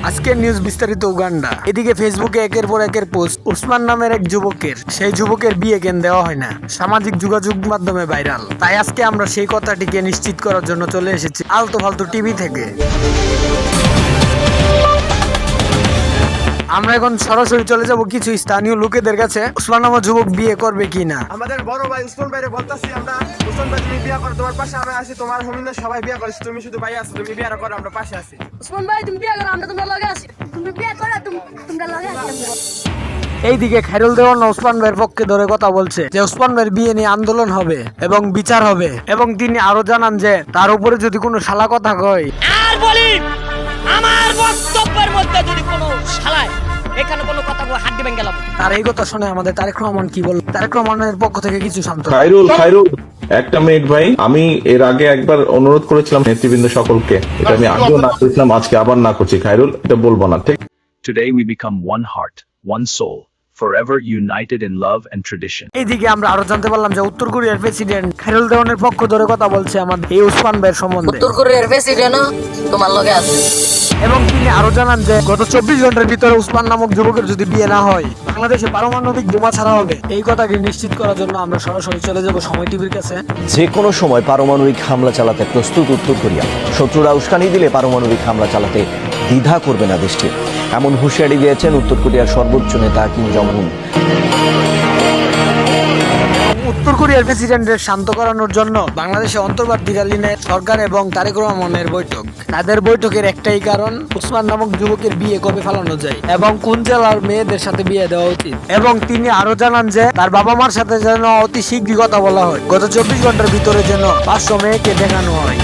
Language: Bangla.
আজকের নিউজ বিস্তারিত উগান্ডা। এদিকে ফেসবুকে একের পর একের পোস্ট উসমান নামের এক যুবকের, সেই যুবকের বিয়ে কেন দেওয়া হয় না, সামাজিক যোগাযোগ মাধ্যমে ভাইরাল। তাই আজকে আমরা সেই কথাটিকে নিশ্চিত করার জন্য চলে এসেছি আলতু ফালতু টিভি থেকে। আমরা এখন সরাসরি চলে যাব কিছু স্থানীয় লোকেদের কাছে, উসমান নামক যুবক বিয়ে করবে কিনা। আমাদের বড় ভাই উসমান ভাইরে বলতাছি আমরা, উসমান ভাই তুমি বিয়ে করো, তোমার পাশে আমরা আছি, তোমার হোমিনা সবাই বিয়ে করেছে, তুমি শুধু ভাই আছো, তুমি বিয়ে করো, আমরা পাশে আছি। উসমান ভাই তুমি বিয়ে করো, আমরা তোমার লগে আছি। তুমি বিয়ে করো, তোমরা লগে আছি। এইদিকে খায়রুল দেওয়ান উসমান ভাইয়ের পক্ষে ধরে কথা বলছে যে উসমান ভাইয়ের বিয়ে নিয়ে আন্দোলন হবে এবং বিচার হবে, এবং তিনি আরো জানান যে তার উপরে যদি কোনো শালা কথা কয়, আর বলি আমার বক্তব্যের মধ্যে যদি কোনো শালায় এখানে কোনো কথা হাত দিবেন গেলাম। তার এই কথা শুনে আমাদের তারেক রহমান কি বল, তারেক রহমানের পক্ষ থেকে কিছু শান্ত। খায়রুল একটা মিনিট ভাই, আমি এর আগে একবার অনুরোধ করেছিলাম নেতৃবৃন্দ সকলকে, এটা আমি আগেও না করেছিলাম, আজকে আবার না করছি। খায়রুল, এটা বলবো না, ঠিক? Today we become one heart, one soul, forever united in love and tradition. এইদিকে আমরা আরো জানতে পারলাম যে উত্তর কোরিয়ার প্রেসিডেন্ট খায়রুল দেওয়ানের পক্ষ ধরে কথা বলছে আমাদের এই উসমান ভাইয়ের সম্বন্ধে, উত্তর কোরিয়ার প্রেসিডেন্ট তোমার লগে আছে। এবং তিনি আরো জানান যে গত 24 ঘন্টার ভিতরে উসমান নামক যুবকের যদি বিয়ে না হয় বাংলাদেশে পারমাণবিক বোমা ছাড়া হবে। এই কথাকে নিশ্চিত করার জন্য আমরা সরাসরি চলে যাব সময় টিভির কাছে। যে কোনো সময় পারমাণবিক হামলা চালাতে প্রস্তুত উত্তর কোরিয়া। শত্রুরা উস্কানি দিলে পারমাণবিক হামলা চালাতে দ্বিধা করবে না দেশটি, এমন হুঁশিয়ারি দিয়েছেন উত্তর কোরিয়ার সর্বোচ্চ নেতা কিম জং উন। উত্তর কোরিয়ার প্রেসিডেন্টের শান্ত করানোর জন্য বাংলাদেশে অন্তর্বর্তীকালীন সরকার এবং তারেক রহমানের বৈঠক। তাদের বৈঠকের একটাই কারণ, উসমান নামক যুবকের বিয়ে কবে ফেলানো যায় এবং কোন জেলার মেয়েদের সাথে বিয়ে দেওয়া উচিত। এবং তিনি আরো জানান যে তার বাবা মার সাথে যেন অতি শীঘ্রই কথা বলা হয়, গত 24 ঘন্টার ভিতরে যেন 500 মেয়েকে দেখানো হয়।